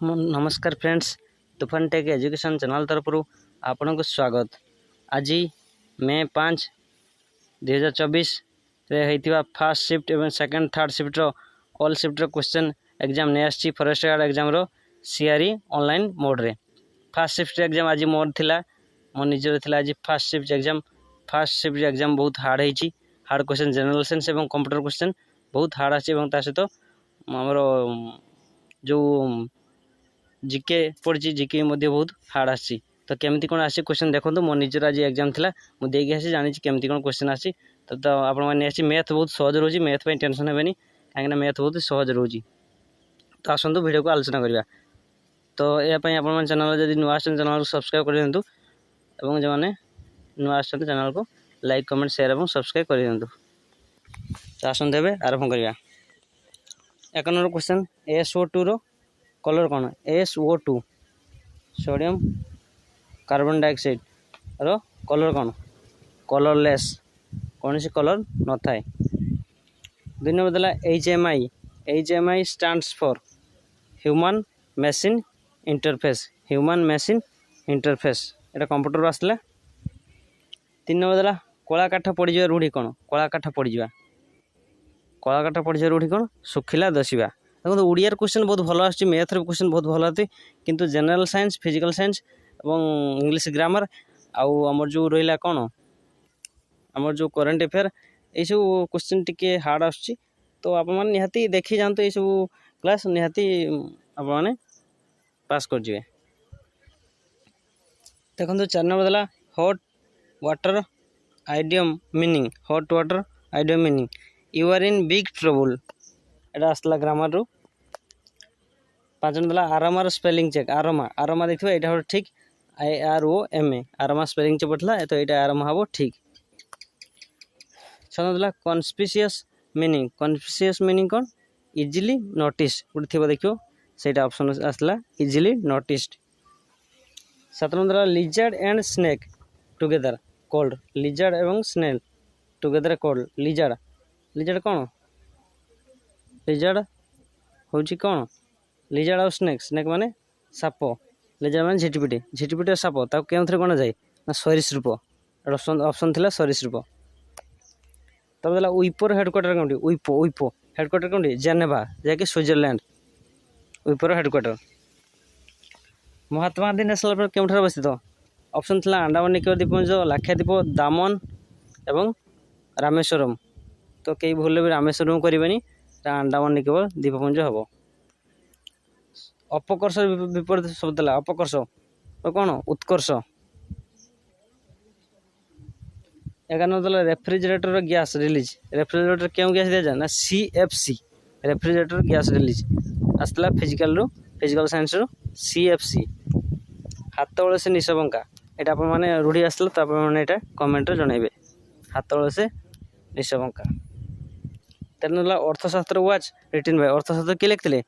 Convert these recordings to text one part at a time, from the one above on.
नमस्कार फ्रेंड्स, तुफान take education channel तरफ आपण को स्वागत। आज मे 5, 2024 रे होइतिबा फर्स्ट शिफ्ट एवं सेकंड थर्ड शिफ्ट रो ऑल शिफ्ट रो क्वेश्चन एग्जाम ने आछि। फॉरेस्ट गार्ड एग्जाम रो सीआरई ऑनलाइन मोड रे फर्स्ट शिफ्ट एग्जाम आज मोर थिला, मो निजर थिला। आज फर्स्ट शिफ्ट एग्जाम बहुत हार्ड होइछि। हार्ड क्वेश्चन जनरल साइंस एवं कंप्यूटर क्वेश्चन बहुत हार्ड आछि एवं ता सहित हमरो जो जीके पढ़ी जीके बहुत हार्ड आसी। तो केमती कौन आसी क्वेश्चन देखो, मो निजर आज एग्जाम थिला, मुझे आसी जानी केमती कौन क्वेश्चन आसी। तो आपण मैंने मैथ बहुत सहज रोज, मैथ पे टेंशन हेनी कहीं मैथ बहुत सहज रोज। तो आसतु वीडियो को आलोचना करवा। तो यापाई आप चैनल जब नुआ चैनल को सब्सक्राइब कर दिंतु और जो मैंने नुआ चैनल को लाइक कमेंट शेयर और सब्सक्राइब कर दिंतु। तो आसतु ए आरंभ करवा। 1 नंबर क्वेश्चन, SO2 रो कलर कौन? SO2 सोडियम कार्बन डाइऑक्साइड रो कलर कौन? कलरलेस, कौन सी कलर न थाए। 2 नंबर देला HMI stands for human machine interface. Human machine interface Etah computer आसला। 3 नंबर देला कला काठ पड़ जा रूढ़ी कौन? कला काठ पड़ जा रूढ़ी कौन? सुखिला दसिबा। देखो ओडिया क्वेश्चन बहुत भल आछि, मैथ क्वेश्चन बहुत भल आछि, किंतु जनरल साइंस, फिजिकल साइंस और इंग्लिश ग्रामर आउ आमर जो रहिला कौन आमर जो करंट अफेयर ये सब क्वेश्चन टिके हार्ड आछि। तो आप मैंने निहाती देखी जानते ये सब क्लास निहाती आप मैंने पास कर जिवे। देखो 4 नंबर देला hot water idiom meaning. Hot water idiom meaning you are in big trouble, एटा आसला ग्रामर रू। 5 नंबर देला आरोमा स्पेलिंग चेक। आरोमा देखिए यहाँ ठीक IROMA आरोमा स्पेलिंग चेक पड़ता है, तो यहाँ आरोमा हम ठीक। 6 नंबर देला कन्स्पिशियस मीनिंग कौन? इजिली नोटिस गोटे थी देखो से ऑप्शन आसला इजिली नोटिस्ड। 7 नंबर देला lizard and snake together called. Lizard एवं स्नेक टुगेदर कॉल्ड। लिजर्ड कौन? लिजर्ड हूँ कौन? लिजर्ड और स्नेक माने साप। लिजर्ड माने झिटिपिटी साप। ताको केउथरे कोन जाए ना सरीसृप। ऑप्शन थिला सरीसृप। तब देला उइपोर हेडक्वार्टर कोंडी? उइपो हेडक्वार्टर कोंडी? जेनेवा, जाके Switzerland उइपोर headquarter. Mahatma Gandhi national park केउठर अवस्थित? ऑप्शन थिला अंडमान निकोबार द्वीपपुंज, लाक्षाद्वीप, दामन एवं रामेश्वरम। तो कई भूल भी रामेश्वरम करें, अंडमान निकोबार द्वीपपुंज हम। अपकर्ष विपरीत शब्द देला। अपकर्ष तो कौन? उत्कर्ष। 11 देला रेफ्रिजरेटर गैस रिलीज। रेफ्रिजरेटर क्यों गैस दिया जाए ना CFC रेफ्रिजरेटर गैस रिलीज आसला फिजिकल साइंस रो CFC। हाथ बड़े से निशबंका यहाँ आप रूढ़ी आसला, तो आप कमेंट जनइबे हाथ बड़े से निशबंका। 13 देला अर्थशास्त्र वाच रिटिन बाय। अर्थशास्त्र किए लिखते?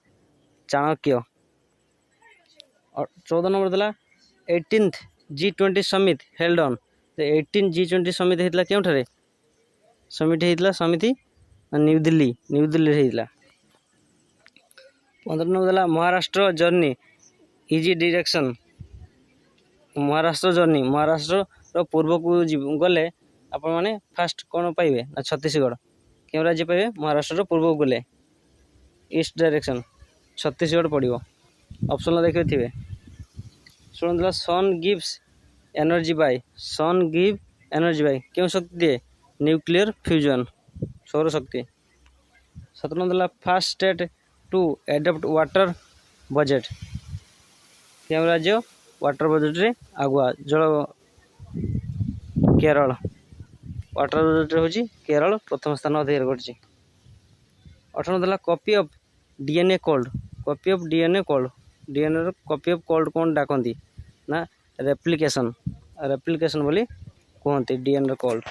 चाणक्य। 14 नंबर देला 18th G20 summit held on. 18 G20 summit होता क्यों? समिट होता समिति न्यू दिल्ली होता। 15 नंबर देला Maharashtra journey easy direction. Maharashtra journey, Maharashtra रो पूर्व को गले आप मैंने फास्ट कौन पाइबे ना छत्तीसगढ़। क्यों राज्य पाइबे? महाराष्ट्र रो पूर्व को गले ईस्ट डायरेक्शन छत्तीसगढ़ पड़ो। ऑप्शन देखिए थे शुण देला sun gives energy by. Sun give energy by क्यों शक्ति दिए? न्यूक्लियर फ्यूजन, सौर शक्ति। 17 देला first state to adopt water budget. क्यों राज्य वाटर बजेट रे आगुआ? जल केरल। वाटर बजेट हूँ केरल प्रथम स्थान अधिकार कर। 18 देला copy of DNA cold. Copy of DNA cold, DNA copy of cold कौन डाकती ना रेप्लिकेशन बोली कहते DNA कोल्ड।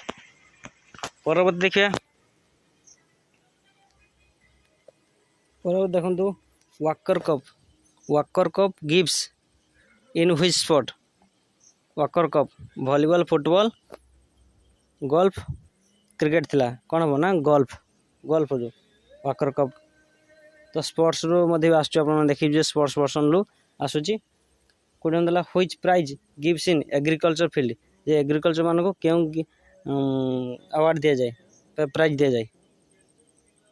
परवर्ती देखिए परवर्ती देखु walker cup gives in which sport? Walker cup volleyball, football, golf, cricket थिला कौन हम ना गोल्फ जो वाकर कप तो स्पोर्ट्स रू देखिए स्पोर्ट्स पर्सन रु आसूची 20 देला which prize gives in agriculture field जे एग्रीकल्चर मान को क्यों अवार्ड दिया जाए प्राइज दिया जाए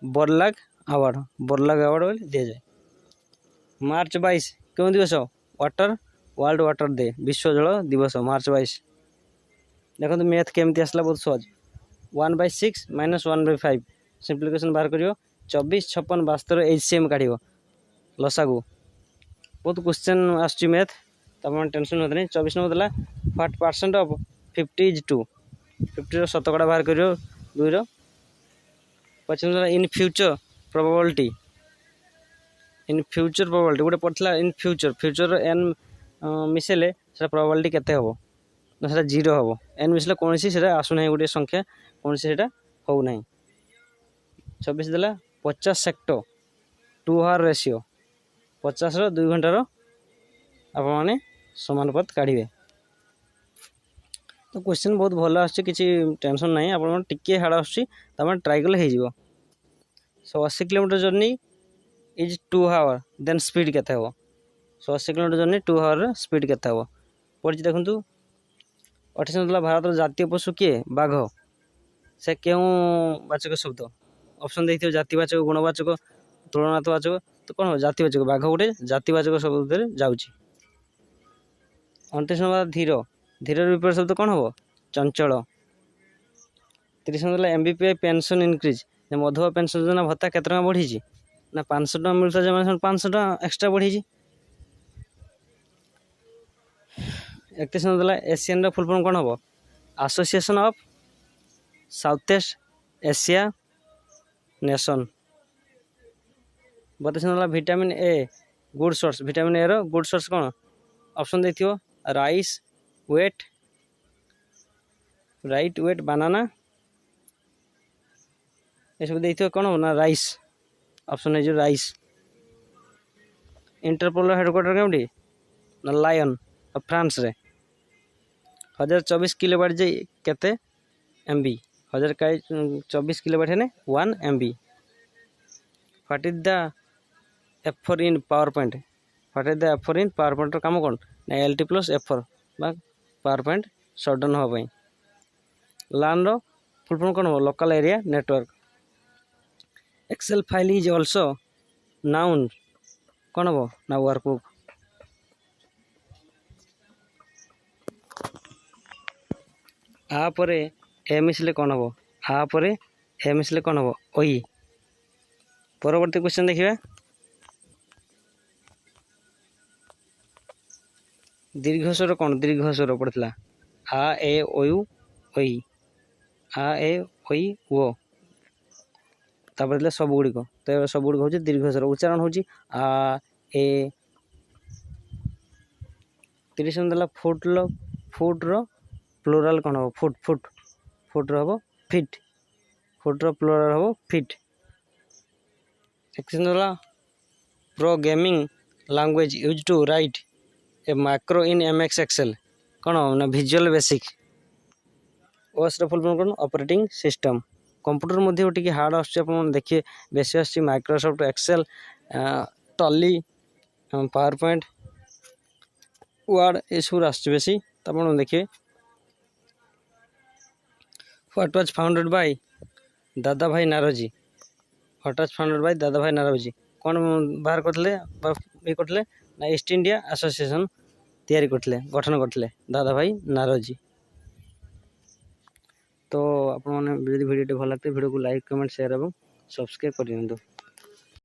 बर्लाग अवार्ड बोली दिया जाए। मार्च 22 क्यों दिवस वाटर वर्ल्ड वाटर डे विश्व जल दिवस मार्च 22। देखो मैथ केमती आसला बहुत सहज 1/6 - 1/5 सिंप्लिकेशन बाहर कर 24 56 72 HCM काढ़ लसागु बहुत क्वेश्चन आसची मैथ तो आप टेंशन होते नहीं। 24 नंबर देला व्हाट परसेंट ऑफ 50 इज 2 50 शतकड़ा बाहर कर 2 25 इन फ्यूचर प्रोबेबिलिटी गोटे पड़ता इन फ्यूचर एन मिसेले प्रोबेबिलिटी केते हम ना से 0 हम एन मिसले कौन सी आसुना गोटे संख्या कौन सी हो ना। 26 देला 50 सेक्टर 2 आवर रेशियो 50 2 घंटार आपने समानुपात काढ़े तो क्वेश्चन बहुत भल आसी टेंशन ना आप टिके हार्ड आस ट्राई कले हो। So 80 kilometre journey is 2 hour then speed केते हम 80 किलोमीटर जर्नी 2 आवर स्पीड केते हम पढ़ी देखूँ। 28 देला भारत जातीय पशु किए बाघ से क्यों वाचक शब्द ऑप्शन देखिए जातिवाचक गुणवाचक तुलनात्मक तो कौन हो जातिवाचक बाघ गोटे जातिवाचक शब्द जाऊँगी। 29 नंबर धीर विपरीत शब्द कौन हम चंचल। 30 नंबर MBPI पेंशन इनक्रीज मधुआ पेंशन योजना भत्ता केते टका बढ़ी ना 500 टका मिलता है 500 टका एक्सट्रा बढ़ी। 31 नंबर एशियन फुल फॉर्म कौन हम association of South East Asia nation. 32 number vitamin A good source vitamin A रो गुड सोर्स कौन ऑप्शन देखियो राइस वेट बनाना ये सब देखिए कौन हो ना राइस ऑप्शन है जो राइस। इंटरपोल हेडक्वार्टर क्योंटी ना लायन फ्रांस रे 1024 किलोवाट जे केते MB 1024 किलोवाट है 1 MB। What is the F4 in power point काम कौन ना LT + F4 power point shutdown होगा लान रो फुल फॉर्म कौन हो local area network. Excel file is also known कौन हम ना वर्कबुक। आपर ए मिसले कौन हम आपर ए मिसले कौन हम ओई। परवर्ती क्वेश्चन देखिए दीर्घ स्वर कौन दीर्घ स्वर पड़ता आ ए ओयु ओई आ ए ओई ओ तापर सब गुड़िक तो सब गुड़िक हूँ दीर्घ स्वर उच्चारण हूँ आ ए। 30 देला फुट्र प्लुराल कौन हम फुट हम फिट फुट्र प्लुराल हम फिट। 31 देला programming language use to write a macro in MX Excel कौन ना Visual Basic. OS full form कौन ऑपरेटिंग सिस्टम। कंप्यूटर मध्य टी हार्ड आस देखिए बेसी आस Microsoft Excel Tally PowerPoint Word ये सब आसी तो आप देखिए। व्हाट वाज फाउंडेड बाय दादा भाई नारोजी कौन बाहर करते ये करते ना ईस्ट इंडिया एसोसिएशन गठन करते दादा भाई नारोजी। तो आप वीडियो भल लगते वीडियो को लाइक कमेंट शेयर और सब्सक्राइब कर दिखाँ।